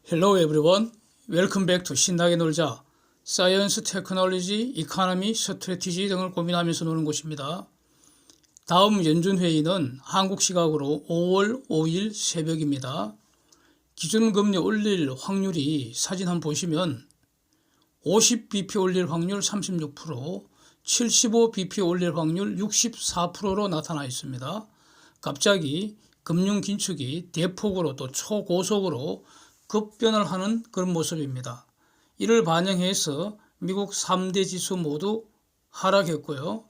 Hello everyone. Welcome back to 신나게 놀자. 사이언스, 테크놀로지, 이코노미, 스트래티지 등을 고민하면서 노는 곳입니다. 다음 연준회의는 한국 시각으로 5월 5일 새벽입니다. 기준금리 올릴 확률이 사진 한번 보시면 50bp 올릴 확률 36%, 75bp 올릴 확률 64%로 나타나 있습니다. 갑자기 금융 긴축이 대폭으로 또 초고속으로 급변을 하는 그런 모습입니다. 이를 반영해서 미국 3대 지수 모두 하락했고요.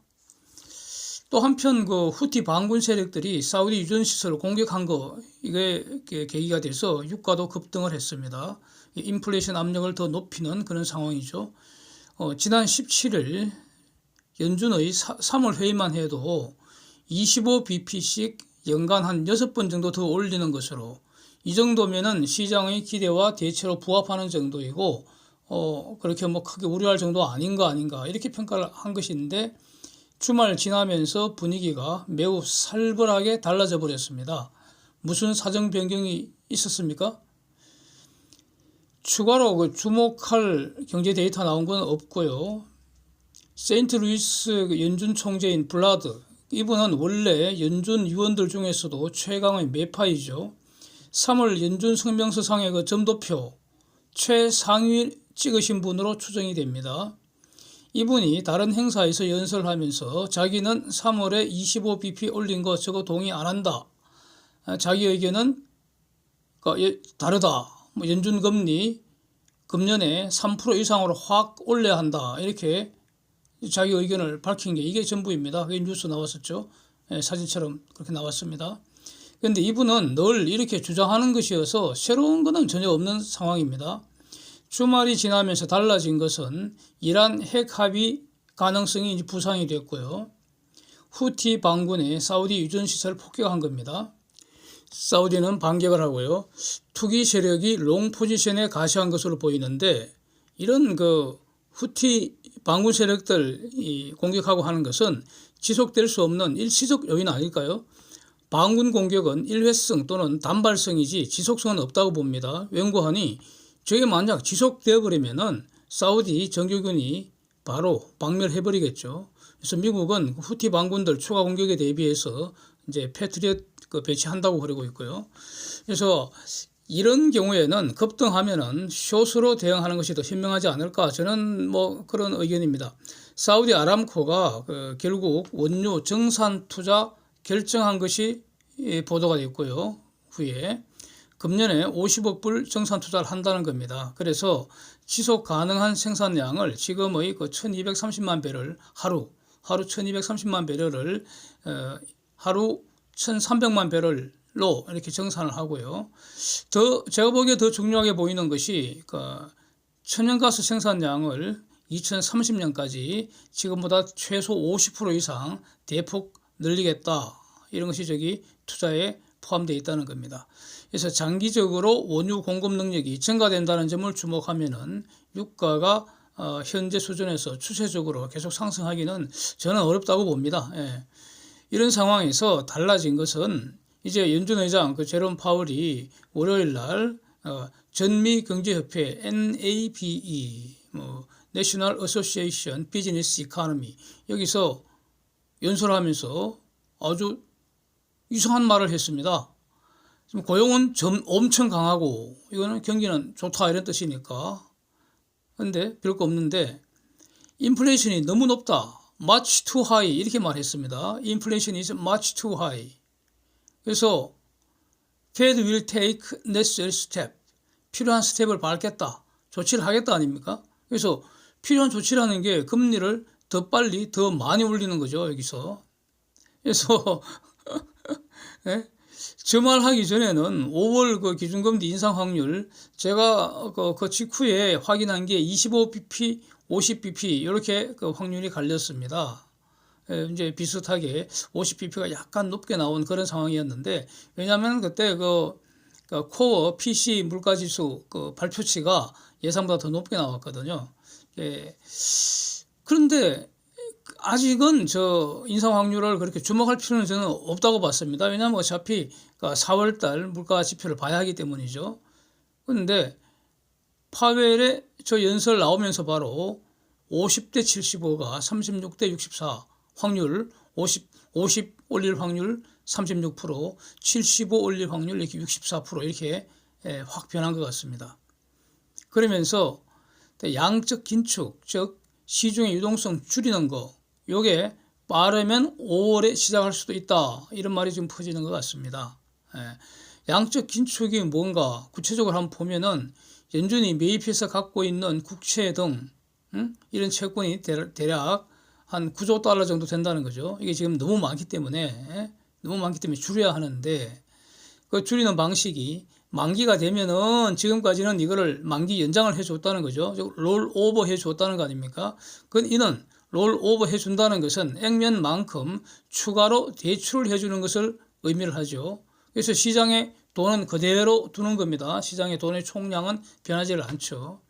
또 한편 그 후티 반군 세력들이 사우디 유전 시설을 공격한 거 이게 계기가 돼서 유가도 급등을 했습니다. 인플레이션 압력을 더 높이는 그런 상황이죠. 지난 17일 연준의 3월 회의만 해도 25bp씩 연간 한 6번 정도 더 올리는 것으로, 이 정도면은 시장의 기대와 대체로 부합하는 정도이고 그렇게 뭐 크게 우려할 정도 아닌가 이렇게 평가를 한 것인데, 주말 지나면서 분위기가 매우 살벌하게 달라져 버렸습니다. 무슨 사정 변경이 있었습니까? 추가로 그 주목할 경제 데이터 나온 건 없고요. 세인트루이스 연준 총재인 블라드, 이분은 원래 연준 위원들 중에서도 최강의 매파이죠. 3월 연준 성명서상의 그 점도표 최상위 찍으신 분으로 추정이 됩니다. 이분이 다른 행사에서 연설하면서 자기는 3월에 25bp 올린 거 저거 동의 안 한다. 자기 의견은 다르다. 연준 금리 금년에 3% 이상으로 확 올려야 한다. 이렇게 자기 의견을 밝힌 게 이게 전부입니다. 그게 뉴스 나왔었죠. 사진처럼 그렇게 나왔습니다. 그런데 이분은 늘 이렇게 주장하는 것이어서 새로운 것은 전혀 없는 상황입니다. 주말이 지나면서 달라진 것은 이란 핵 합의 가능성이 이제 부상이 됐고요. 후티 반군의 사우디 유전시설을 폭격한 겁니다. 사우디는 반격을 하고요. 투기 세력이 롱 포지션에 가시한 것으로 보이는데, 이런 그 후티 반군 세력들이 공격하고 하는 것은 지속될 수 없는 일시적 요인 아닐까요? 반군 공격은 일회성 또는 단발성이지 지속성은 없다고 봅니다. 왜고하니 저게 만약 지속되어 버리면은 사우디 정규군이 바로 박멸해버리겠죠. 그래서 미국은 후티 반군들 추가 공격에 대비해서 이제 패트리엇 배치한다고 그러고 있고요. 그래서 이런 경우에는 급등하면은 숏으로 대응하는 것이 더 현명하지 않을까, 저는 뭐 그런 의견입니다. 사우디 아람코가 결국 원유 정산 투자 결정한 것이 보도가 됐고요. 후에 금년에 50억 불 정산 투자를 한다는 겁니다. 그래서 지속 가능한 생산량을 지금의 그 1230만 배럴 하루 1230만 배럴을 하루 1300만 배럴로 이렇게 정산을 하고요. 제가 보기에 더 중요하게 보이는 것이 그 천연가스 생산량을 2030년까지 지금보다 최소 50% 이상 대폭 늘리겠다. 이런 것이 저기 투자에 포함되어 있다는 겁니다. 그래서 장기적으로 원유 공급 능력이 증가된다는 점을 주목하면은 유가가 현재 수준에서 추세적으로 계속 상승하기는 저는 어렵다고 봅니다. 이런 상황에서 달라진 것은 이제 연준 의장 제롬 파월이 월요일 날 전미 경제협회 NABE National Association Business Economy 여기서 연설하면서 아주 이상한 말을 했습니다. 지금 고용은 엄청 강하고 이거는 경기는 좋다 이런 뜻이니까. 그런데 별거 없는데 인플레이션이 너무 높다. Much too high 이렇게 말했습니다. Inflation is much too high. 그래서 Fed will take necessary step. 필요한 스텝을 밟겠다. 조치를 하겠다 아닙니까? 그래서 필요한 조치라는 게 금리를 더 빨리 더 많이 올리는 거죠. 여기서. 그래서 네? 저 말하기 전에는 5월 그 기준금리 인상 확률 제가 그 직후에 확인한 게 25bp, 50bp 이렇게 그 확률이 갈렸습니다. 이제 비슷하게 50bp가 약간 높게 나온 그런 상황이었는데, 왜냐하면 그때 그 코어 PC 물가지수 그 발표치가 예상보다 더 높게 나왔거든요. 그런데 아직은 저 인상 확률을 그렇게 주목할 필요는 저는 없다고 봤습니다. 왜냐하면 어차피 4월달 물가 지표를 봐야 하기 때문이죠. 그런데 파웰의 저 연설 나오면서 바로 50대 75가 36대 64 확률 50 올릴 확률 36%, 75 올릴 확률 이렇게 64% 이렇게 확 변한 것 같습니다. 그러면서 양적 긴축, 즉 시중의 유동성 줄이는 거, 요게 빠르면 5월에 시작할 수도 있다, 이런 말이 지금 퍼지는 것 같습니다. 양적 긴축이 뭔가 구체적으로 한번 보면은 연준이 매입해서 갖고 있는 국채 등 이런 채권이 대략 한 9조 달러 정도 된다는 거죠. 이게 지금 너무 많기 때문에 줄여야 하는데, 그 줄이는 방식이 만기가 되면은 지금까지는 이거를 만기 연장을 해줬다는 거죠. 롤 오버 해줬다는 거 아닙니까? 이는 롤 오버 해준다는 것은 액면만큼 추가로 대출을 해주는 것을 의미를 하죠. 그래서 시장에 돈은 그대로 두는 겁니다. 시장의 돈의 총량은 변하지 않죠.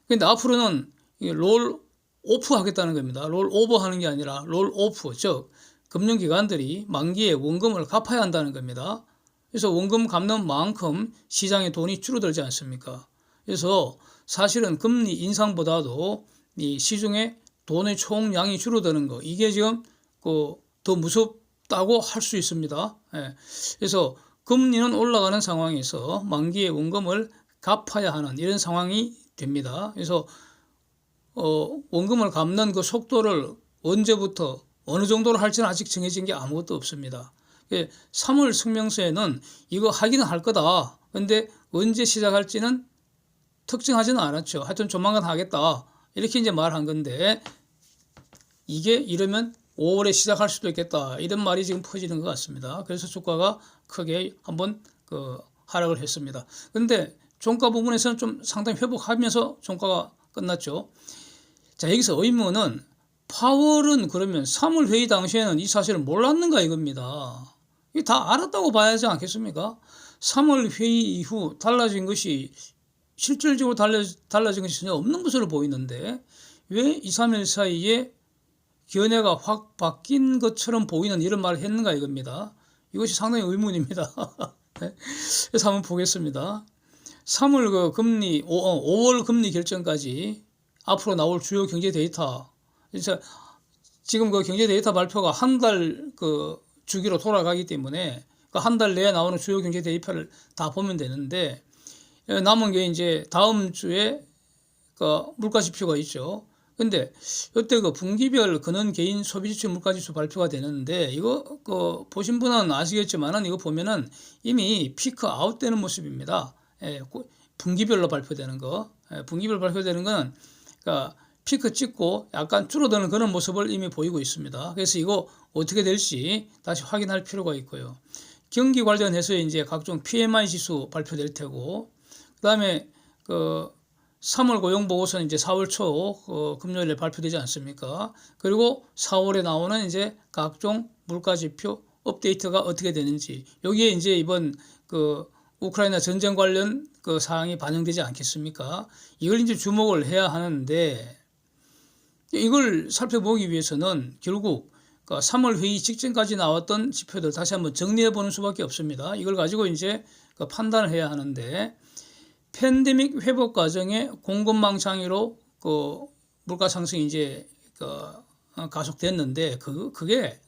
근데 앞으로는 롤 오프 하겠다는 겁니다. 롤 오버 하는 게 아니라 롤 오프, 즉 금융기관들이 만기에 원금을 갚아야 한다는 겁니다. 그래서 원금 갚는 만큼 시장의 돈이 줄어들지 않습니까? 그래서 사실은 금리 인상보다도 이 시중에 돈의 총량이 줄어드는 거, 이게 지금 더 무섭다고 할 수 있습니다. 그래서 금리는 올라가는 상황에서 만기에 원금을 갚아야 하는 이런 상황이 됩니다. 그래서 원금을 갚는 그 속도를 언제부터 어느 정도로 할지는 아직 정해진 게 아무것도 없습니다. 3월 성명서에는 이거 하기는 할 거다. 근데 언제 시작할지는 특정하지는 않았죠. 하여튼 조만간 하겠다, 이렇게 이제 말한 건데, 이게 이러면 5월에 시작할 수도 있겠다, 이런 말이 지금 퍼지는 것 같습니다. 그래서 주가가 크게 한번 하락을 했습니다. 근데 종가 부분에서는 좀 상당히 회복하면서 종가가 끝났죠. 자, 여기서 의문은, 파월은 그러면 3월 회의 당시에는 이 사실을 몰랐는가 이겁니다. 이게 다 알았다고 봐야 하지 않겠습니까? 3월 회의 이후 달라진 것이, 실질적으로 달라진 것이 전혀 없는 것으로 보이는데, 왜 2, 3일 사이에 견해가 확 바뀐 것처럼 보이는 이런 말을 했는가 이겁니다. 이것이 상당히 의문입니다. 그래서 한번 보겠습니다. 3월 금리, 5월 금리 결정까지 앞으로 나올 주요 경제 데이터, 지금 경제 데이터 발표가 한 달 주기로 돌아가기 때문에 한 달 내에 나오는 주요 경제 데이터를 다 보면 되는데, 남은 게 이제 다음 주에 물가 지표가 있죠. 근데 이때 분기별 근원 개인 소비지수 물가지수 발표가 되는데, 이거 보신 분은 아시겠지만은 이거 보면은 이미 피크 아웃 되는 모습입니다. 분기별로 발표되는 거. 분기별 발표되는 건 피크 찍고 약간 줄어드는 그런 모습을 이미 보이고 있습니다. 그래서 이거 어떻게 될지 다시 확인할 필요가 있고요. 경기 관련해서 이제 각종 PMI 지수 발표될 테고, 그다음에 3월 고용 보고서는 이제 4월 초 금요일에 발표되지 않습니까? 그리고 4월에 나오는 이제 각종 물가 지표 업데이트가 어떻게 되는지, 여기에 이제 이번 우크라이나 전쟁 관련 사항이 반영되지 않겠습니까? 이걸 이제 주목을 해야 하는데, 이걸 살펴보기 위해서는 결국 3월 회의 직전까지 나왔던 지표들 다시 한번 정리해 보는 수밖에 없습니다. 이걸 가지고 이제 판단을 해야 하는데, 팬데믹 회복 과정에 공급망 장애로 물가 상승이 이제 가속됐는데, 그게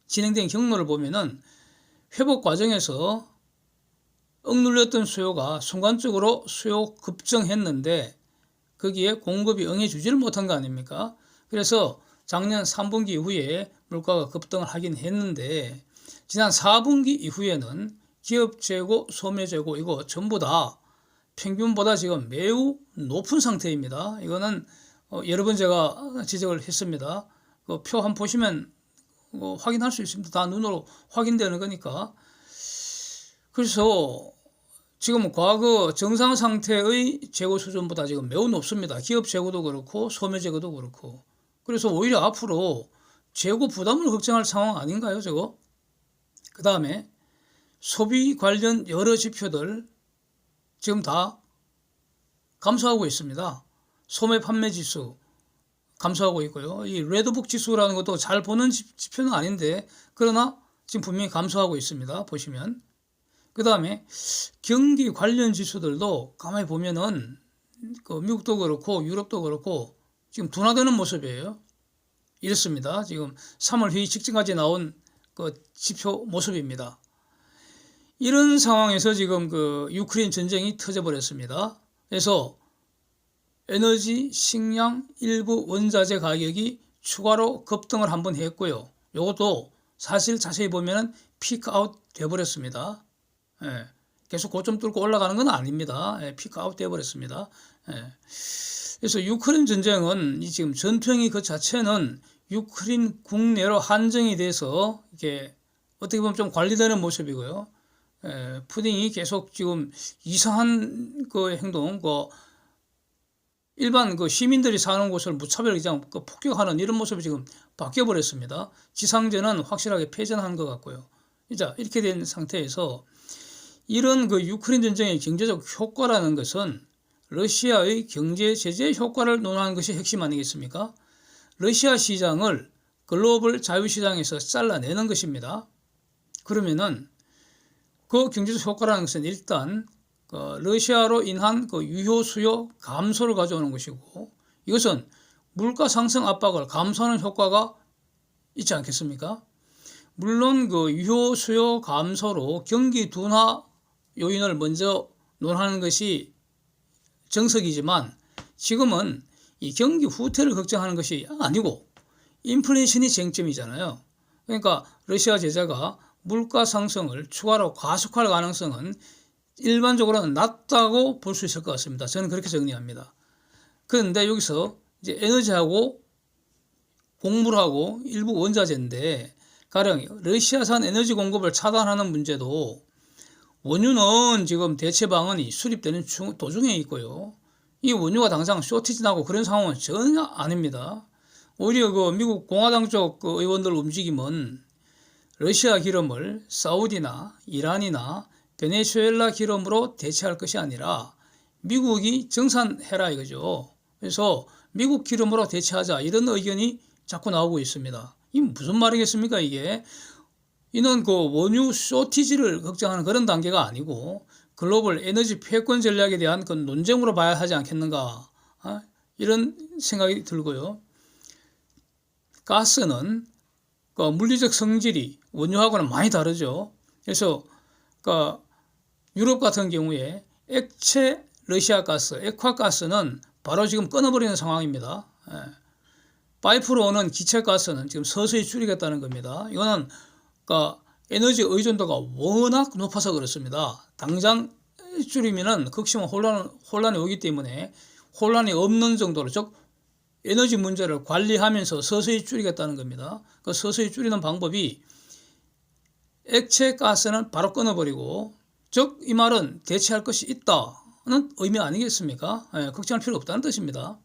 진행된 경로를 보면은 회복 과정에서 억눌렸던 수요가 순간적으로 수요 급증했는데, 거기에 공급이 응해주지를 못한 거 아닙니까? 그래서 작년 3분기 이후에 물가가 급등을 하긴 했는데, 지난 4분기 이후에는 기업 재고, 소매 재고 이거 전부 다 평균보다 지금 매우 높은 상태입니다. 이거는 여러 번 제가 지적을 했습니다. 표 한번 보시면 확인할 수 있습니다. 다 눈으로 확인되는 거니까. 그래서 지금 과거 정상 상태의 재고 수준보다 지금 매우 높습니다. 기업 재고도 그렇고 소매 재고도 그렇고. 그래서 오히려 앞으로 재고 부담을 걱정할 상황 아닌가요, 저거? 그 다음에 소비 관련 여러 지표들 지금 다 감소하고 있습니다. 소매 판매 지수 감소하고 있고요. 이 레드북 지수라는 것도 잘 보는 지표는 아닌데, 그러나 지금 분명히 감소하고 있습니다. 보시면. 그 다음에 경기 관련 지수들도 가만히 보면은 그 미국도 그렇고 유럽도 그렇고 지금 둔화되는 모습이에요. 이렇습니다. 지금 3월 회의 직전까지 나온 그 지표 모습입니다. 이런 상황에서 지금 그 유크레인 전쟁이 터져버렸습니다. 그래서 에너지, 식량, 일부 원자재 가격이 추가로 급등을 한번 했고요. 이것도 사실 자세히 보면 피크아웃 돼버렸습니다. 예, 계속 고점 뚫고 올라가는 건 아닙니다. 예, 피크아웃 돼버렸습니다. 예. 그래서 유크레인 전쟁은 지금 전투행위 그 자체는 유크레인 국내로 한정이 돼서 이게 어떻게 보면 좀 관리되는 모습이고요. 푸틴이 계속 지금 이상한 그 행동, 그 일반 그 시민들이 사는 곳을 무차별 그냥 그 폭격하는 이런 모습이 지금 바뀌어 버렸습니다. 지상전은 확실하게 패전한 것 같고요. 자, 이렇게 된 상태에서 이런 그 유크레인 전쟁의 경제적 효과라는 것은 러시아의 경제 제재 효과를 논하는 것이 핵심 아니겠습니까? 러시아 시장을 글로벌 자유시장에서 잘라내는 것입니다. 그러면은 그 경제적 효과라는 것은 일단 그 러시아로 인한 그 유효 수요 감소를 가져오는 것이고, 이것은 물가 상승 압박을 감소하는 효과가 있지 않겠습니까? 물론 그 유효 수요 감소로 경기 둔화 요인을 먼저 논하는 것이 정석이지만 지금은 이 경기 후퇴를 걱정하는 것이 아니고 인플레이션이 쟁점이잖아요. 그러니까 러시아 제재가 물가 상승을 추가로 가속할 가능성은 일반적으로는 낮다고 볼 수 있을 것 같습니다. 저는 그렇게 정리합니다. 그런데 여기서 이제 에너지하고 곡물하고 일부 원자재인데, 가령 러시아산 에너지 공급을 차단하는 문제도 원유는 지금 대체 방안이 수립되는 도중에 있고요. 이 원유가 당장 쇼티지 나고 그런 상황은 전혀 아닙니다. 오히려 그 미국 공화당 쪽 그 의원들 움직임은 러시아 기름을 사우디나 이란이나 베네수엘라 기름으로 대체할 것이 아니라 미국이 정산해라 이거죠. 그래서 미국 기름으로 대체하자 이런 의견이 자꾸 나오고 있습니다. 이게 무슨 말이겠습니까 이게? 이는 그 원유 쇼티지를 걱정하는 그런 단계가 아니고 글로벌 에너지 패권 전략에 대한 그 논쟁으로 봐야 하지 않겠는가, 이런 생각이 들고요. 가스는 그 물리적 성질이 원유하고는 많이 다르죠. 그래서 그 유럽 같은 경우에 액체 러시아 가스, 액화가스는 바로 지금 끊어버리는 상황입니다. 파이프로 오는 기체가스는 지금 서서히 줄이겠다는 겁니다. 이거는 그러니까 에너지 의존도가 워낙 높아서 그렇습니다. 당장 줄이면은 극심한 혼란이 오기 때문에 혼란이 없는 정도로, 즉 에너지 문제를 관리하면서 서서히 줄이겠다는 겁니다. 그 서서히 줄이는 방법이 액체 가스는 바로 끊어버리고, 즉 이 말은 대체할 것이 있다는 의미 아니겠습니까? 걱정할 필요 없다는 뜻입니다.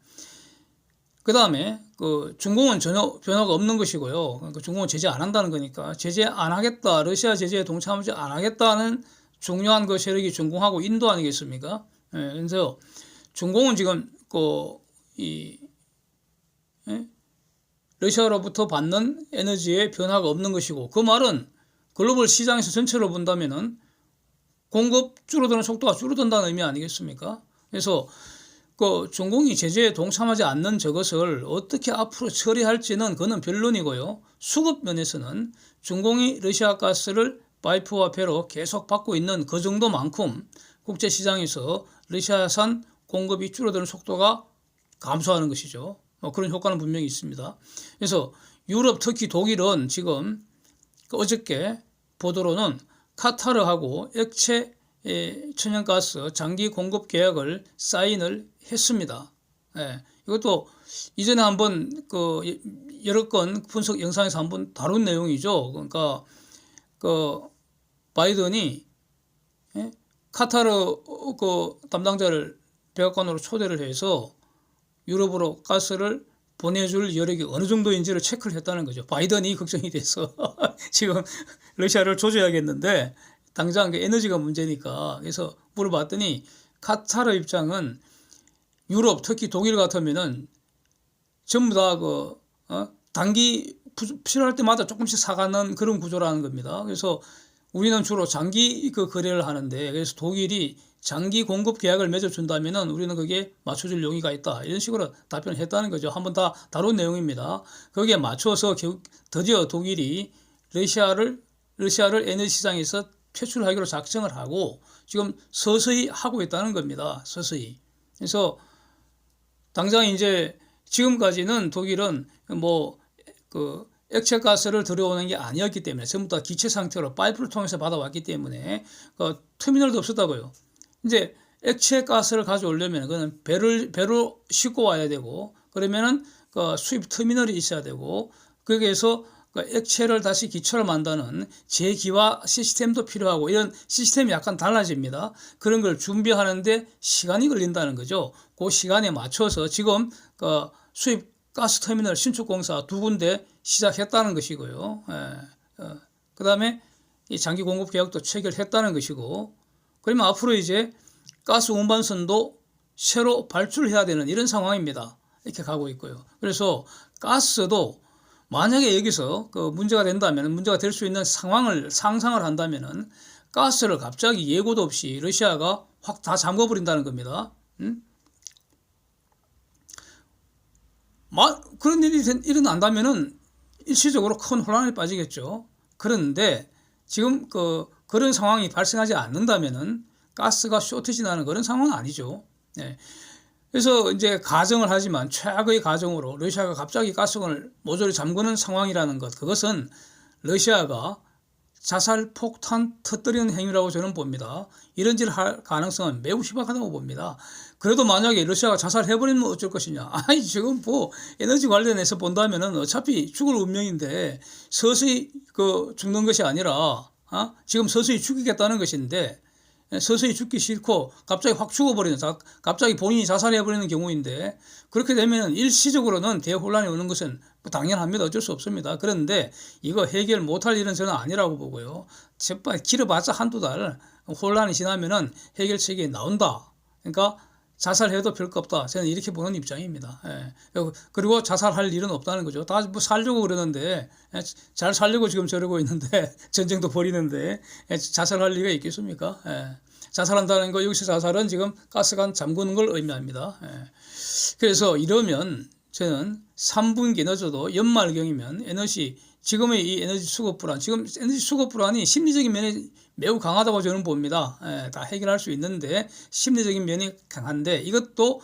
그 다음에 그 중공은 전혀 변화가 없는 것이고요. 그러니까 중공은 제재 안 한다는 거니까 제재 안 하겠다, 러시아 제재에 동참하지 안 하겠다는 중요한 그 세력이 중공하고 인도 아니겠습니까? 그래서 중공은 지금 러시아로부터 받는 에너지에 변화가 없는 것이고, 그 말은 글로벌 시장에서 전체로 본다면은 공급 줄어드는 속도가 줄어든다는 의미 아니겠습니까? 그래서 그 중공이 제재에 동참하지 않는 저것을 어떻게 앞으로 처리할지는 그는 변론이고요. 수급 면에서는 중공이 러시아 가스를 파이프와 배로 계속 받고 있는 그 정도만큼 국제시장에서 러시아산 공급이 줄어드는 속도가 감소하는 것이죠. 그런 효과는 분명히 있습니다. 그래서 유럽, 특히 독일은 지금 어저께 보도로는 카타르하고 액체 천연가스 장기 공급 계약을 사인을 했습니다. 이것도 이전에 한번 그 여러 건 분석 영상에서 한번 다룬 내용이죠. 그러니까 그 바이든이 카타르 그 담당자를 백악관으로 초대를 해서 유럽으로 가스를 보내줄 여력이 어느 정도인지를 체크를 했다는 거죠. 바이든이 걱정이 돼서 지금 러시아를 조져야겠는데 당장 그 에너지가 문제니까. 그래서 물어봤더니 카타르 입장은 유럽, 특히 독일 같으면은 전부 다 단기 필요할 때마다 조금씩 사가는 그런 구조라는 겁니다. 그래서 우리는 주로 장기 그 거래를 하는데, 그래서 독일이 장기 공급 계약을 맺어준다면은 우리는 그게 맞춰줄 용의가 있다. 이런 식으로 답변을 했다는 거죠. 한번 다 다룬 내용입니다. 거기에 맞춰서 드디어 독일이 러시아를 에너지 시장에서 퇴출하기로 작정을 하고 지금 서서히 하고 있다는 겁니다. 서서히. 그래서 당장 이제 지금까지는 독일은 뭐 그 액체 가스를 들여오는 게 아니었기 때문에 전부 다 기체 상태로 파이프를 통해서 받아왔기 때문에 그 터미널도 없었다고요. 이제 액체 가스를 가져오려면 그는 배로 싣고 와야 되고, 그러면은 그 수입 터미널이 있어야 되고, 거기에서 그 액체를 다시 기초를 만드는 재기화 시스템도 필요하고, 이런 시스템이 약간 달라집니다. 그런 걸 준비하는데 시간이 걸린다는 거죠. 그 시간에 맞춰서 지금 그 수입 가스 터미널 신축 공사 2군데 시작했다는 것이고요. 그 다음에 이 장기 공급 계약도 체결했다는 것이고, 그러면 앞으로 이제 가스 운반선도 새로 발주해야 되는 이런 상황입니다. 이렇게 가고 있고요. 그래서 가스도 만약에 여기서 그 문제가 된다면, 문제가 될 수 있는 상황을 상상을 한다면은 가스를 갑자기 예고도 없이 러시아가 확 다 잠궈버린다는 겁니다. 그런 일이 일어난다면은 일시적으로 큰 혼란에 빠지겠죠. 그런데 지금 그런 상황이 발생하지 않는다면은 가스가 쇼티지 나는 그런 상황은 아니죠. 네. 그래서 이제 가정을 하지만 최악의 가정으로 러시아가 갑자기 가스관을 모조리 잠그는 상황이라는 것, 그것은 러시아가 자살 폭탄 터뜨리는 행위라고 저는 봅니다. 이런 짓을 할 가능성은 매우 희박하다고 봅니다. 그래도 만약에 러시아가 자살해버리면 어쩔 것이냐. 아니, 지금 뭐 에너지 관련해서 본다면은 어차피 죽을 운명인데 서서히 죽는 것이 아니라, 지금 서서히 죽이겠다는 것인데, 서서히 죽기 싫고 갑자기 확 죽어버리는, 갑자기 본인이 자살해버리는 경우인데, 그렇게 되면 일시적으로는 대혼란이 오는 것은 당연합니다. 어쩔 수 없습니다. 그런데 이거 해결 못할 일은 저는 아니라고 보고요. 길어봤자 한두 달 혼란이 지나면은 해결책이 나온다. 그러니까 자살해도 별거 없다. 저는 이렇게 보는 입장입니다. 그리고 자살할 일은 없다는 거죠. 다 뭐 살려고 그러는데, 잘 살려고 지금 저러고 있는데, 전쟁도 벌이는데, 자살할 리가 있겠습니까? 자살한다는 거, 여기서 자살은 지금 가스관 잠그는 걸 의미합니다. 그래서 이러면 저는 3분기 늦어도 연말경이면 지금의 이 에너지 수급 불안, 지금 에너지 수급 불안이 심리적인 면에 매우 강하다고 저는 봅니다. 다 해결할 수 있는데 심리적인 면이 강한데, 이것도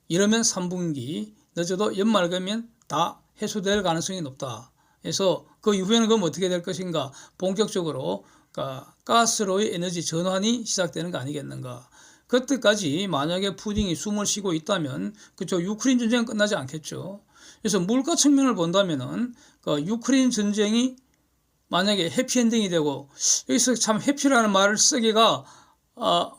이러면 3분기 늦어도 연말경이면 다 해소될 가능성이 높다. 그래서 그 이후에는 그럼 어떻게 될 것인가? 본격적으로 가스로의 에너지 전환이 시작되는 거 아니겠는가? 그때까지 만약에 푸틴이 숨을 쉬고 있다면, 그쵸, 유크레인 전쟁은 끝나지 않겠죠. 그래서 물가 측면을 본다면은 유크레인 전쟁이 만약에 해피엔딩이 되고, 여기서 참 해피라는 말을 쓰기가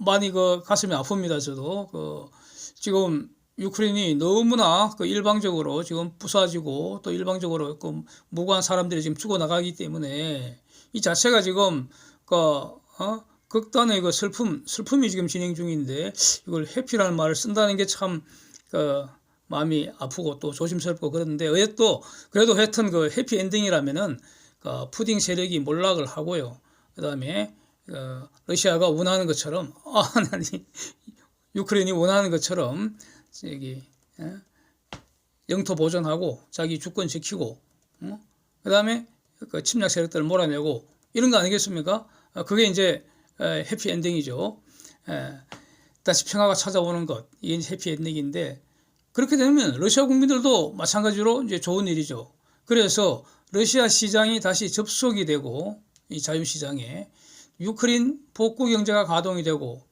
많이 가슴이 아픕니다. 저도 지금 유크레인이 너무나 일방적으로 지금 부서지고, 또 일방적으로 무고한 사람들이 지금 죽어나가기 때문에 이 자체가 지금 극단의 슬픔이 지금 진행 중인데, 이걸 해피라는 말을 쓴다는 게 참 마음이 아프고 또 조심스럽고 그런데, 그래도 하여튼 해피엔딩이라면은 푸틴 세력이 몰락을 하고요. 그 다음에 러시아가 원하는 것처럼, 유크레인이 원하는 것처럼 영토 보존하고 자기 주권 지키고, 그 다음에 침략 세력들을 몰아내고, 이런 거 아니겠습니까? 그게 이제 해피엔딩이죠. 다시 평화가 찾아오는 것, 이게 해피엔딩인데, 그렇게 되면 러시아 국민들도 마찬가지로 이제 좋은 일이죠. 그래서 러시아 시장이 다시 접속이 되고, 이 자유시장에 유크레인 복구 경제가 가동이 되고,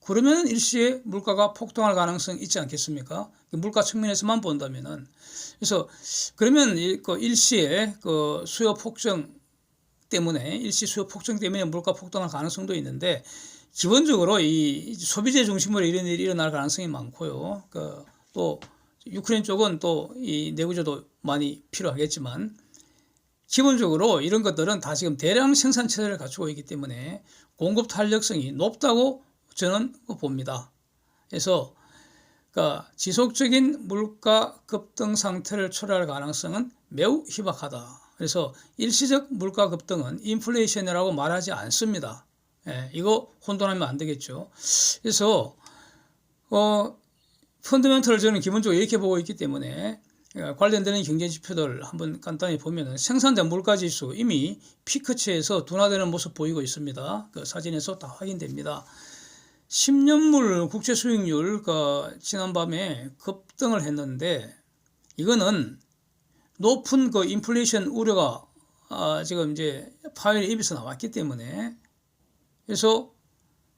그러면 일시에 물가가 폭등할 가능성이 있지 않겠습니까? 물가 측면에서만 본다면은. 그래서 그러면 일시에 수요 폭증 때문에, 일시 수요 폭증 때문에 물가 폭등할 가능성도 있는데, 기본적으로 이 소비재 중심으로 이런 일이 일어날 가능성이 많고요. 또 유크레인 쪽은 또 이 내구재도 많이 필요하겠지만, 기본적으로 이런 것들은 다 지금 대량 생산 체제를 갖추고 있기 때문에 공급 탄력성이 높다고 저는 봅니다. 그래서 지속적인 물가 급등 상태를 초래할 가능성은 매우 희박하다. 그래서 일시적 물가 급등은 인플레이션이라고 말하지 않습니다. 이거 혼돈하면 안 되겠죠. 그래서 펀더멘털을 저는 기본적으로 이렇게 보고 있기 때문에 관련되는 경제 지표들 한번 간단히 보면은 생산자 물가 지수 이미 피크치에서 둔화되는 모습 보이고 있습니다. 그 사진에서 다 확인됩니다. 10년물 국채 수익률 지난밤에 급등을 했는데 이거는 높은 그 인플레이션 우려가 지금 이제 파웰의 입에서 나왔기 때문에 그래서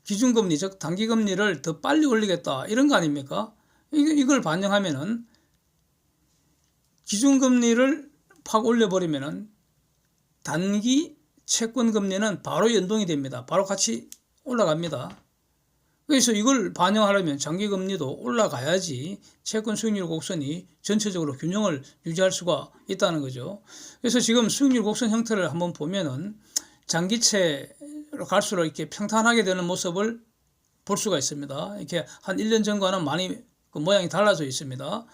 기준금리 즉 단기금리를 더 빨리 올리겠다 이런 거 아닙니까? 이걸 반영하면은 기준금리를 팍 올려버리면은 단기 채권금리는 바로 연동이 됩니다. 바로 같이 올라갑니다. 그래서 이걸 반영하려면 장기금리도 올라가야지 채권 수익률 곡선이 전체적으로 균형을 유지할 수가 있다는 거죠. 그래서 지금 수익률 곡선 형태를 한번 보면은 장기채로 갈수록 이렇게 평탄하게 되는 모습을 볼 수가 있습니다. 이렇게 한 1년 전과는 많이 그 모양이 달라져 있습니다.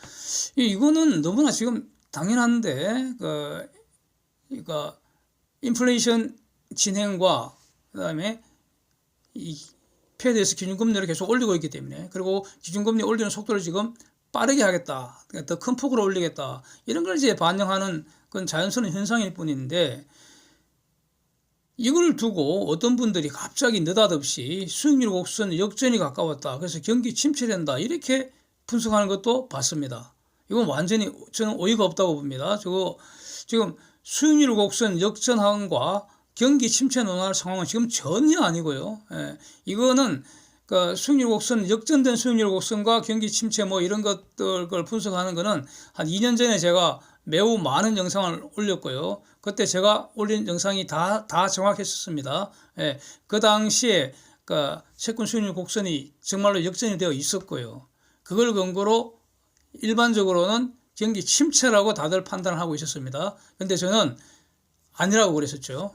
이거는 너무나 지금 당연한데 그러니까 인플레이션 진행과 그다음에 이 패드에서 기준금리를 계속 올리고 있기 때문에 그리고 기준금리 올리는 속도를 지금 빠르게 하겠다, 더 큰 폭으로 올리겠다 이런 걸 이제 반영하는 그건 자연스러운 현상일 뿐인데 이걸 두고 어떤 분들이 갑자기 느닷없이 수익률 곡선 역전이 가까웠다. 그래서 경기 침체된다. 이렇게 분석하는 것도 봤습니다. 이건 완전히 저는 어이가 없다고 봅니다. 지금 수익률 곡선 역전함과 경기 침체 논할 상황은 지금 전혀 아니고요. 이거는 그 수익률 곡선 역전된 수익률 곡선과 경기 침체 뭐 이런 것들을 분석하는 거는 한 2년 전에 제가 매우 많은 영상을 올렸고요. 그때 제가 올린 영상이 다 정확했었습니다. 그 당시에 그 채권 수익률 곡선이 정말로 역전이 되어 있었고요. 그걸 근거로 일반적으로는 경기 침체라고 다들 판단을 하고 있었습니다. 근데 저는 아니라고 그랬었죠.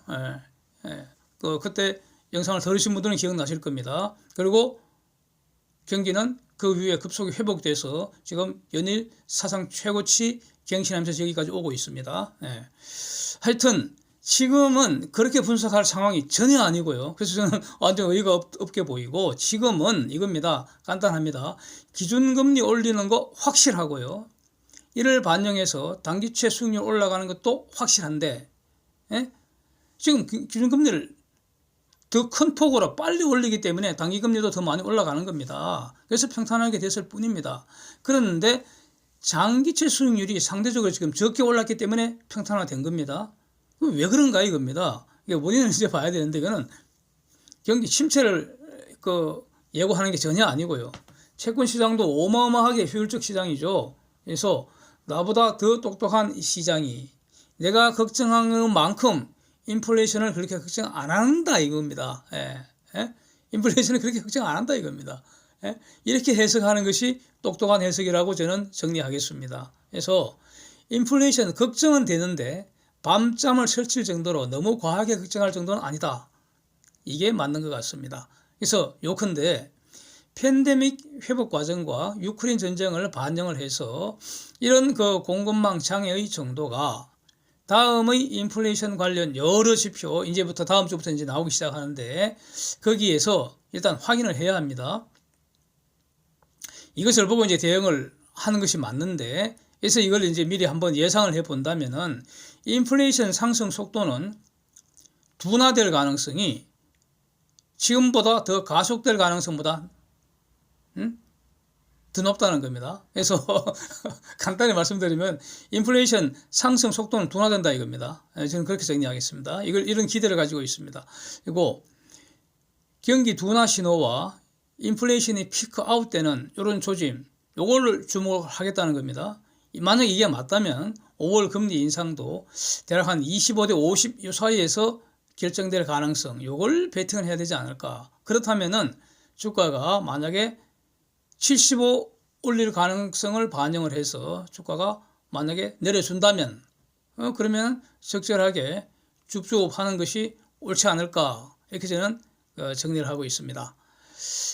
그때 영상을 들으신 분들은 기억나실 겁니다. 그리고 경기는 그 위에 급속히 회복돼서 지금 연일 사상 최고치 갱신하면서 여기까지 오고 있습니다. 하여튼 지금은 그렇게 분석할 상황이 전혀 아니고요. 그래서 저는 완전 어이가 없게 보이고 지금은 이겁니다. 간단합니다. 기준금리 올리는 거 확실하고요. 이를 반영해서 단기채 수익률 올라가는 것도 확실한데 지금 기준금리를 더 큰 폭으로 빨리 올리기 때문에 단기금리도 더 많이 올라가는 겁니다. 그래서 평탄하게 됐을 뿐입니다. 그런데 장기채 수익률이 상대적으로 지금 적게 올랐기 때문에 평탄화된 겁니다. 왜 그런가 이겁니다. 이게 원인을 이제 봐야 되는데 이거는 경기 침체를 예고하는 게 전혀 아니고요. 채권 시장도 어마어마하게 효율적 시장이죠. 그래서 나보다 더 똑똑한 시장이 내가 걱정하는 만큼 인플레이션을 그렇게 걱정 안 한다 이겁니다. 인플레이션을 그렇게 걱정 안 한다 이겁니다. 이렇게 해석하는 것이 똑똑한 해석이라고 저는 정리하겠습니다. 그래서 인플레이션 걱정은 되는데 밤잠을 설칠 정도로 너무 과하게 걱정할 정도는 아니다. 이게 맞는 것 같습니다. 그래서 요컨대 팬데믹 회복 과정과 유크레인 전쟁을 반영을 해서 이런 공급망 장애의 정도가 다음의 인플레이션 관련 여러 지표 이제부터 다음 주부터 이제 나오기 시작하는데 거기에서 일단 확인을 해야 합니다. 이것을 보고 이제 대응을 하는 것이 맞는데 그래서 이걸 이제 미리 한번 예상을 해 본다면은 인플레이션 상승 속도는 둔화될 가능성이 지금보다 더 가속될 가능성보다 더 높다는 겁니다. 그래서 간단히 말씀드리면 인플레이션 상승 속도는 둔화된다 이겁니다. 저는 그렇게 정리하겠습니다. 이런 기대를 가지고 있습니다. 그리고 경기 둔화 신호와 인플레이션이 피크 아웃 되는 이런 조짐, 요거를 주목하겠다는 겁니다. 만약 이게 맞다면 5월 금리 인상도 대략 한 25대 50 이 사이에서 결정될 가능성, 요걸 베팅을 해야 되지 않을까. 그렇다면은 주가가 만약에 75 올릴 가능성을 반영을 해서 주가가 만약에 내려준다면 그러면 적절하게 줍줍 하는 것이 옳지 않을까 이렇게 저는 정리를 하고 있습니다.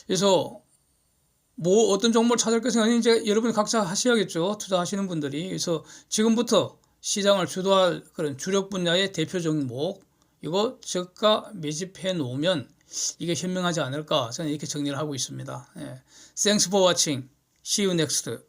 그래서 어떤 종목을 찾을 것인가 이제 여러분 각자 하셔야겠죠. 투자하시는 분들이. 그래서 지금부터 시장을 주도할 그런 주력 분야의 대표 종목 이거 저가 매집해 놓으면 이게 현명하지 않을까 저는 이렇게 정리를 하고 있습니다. 예. Thanks for watching. See you next.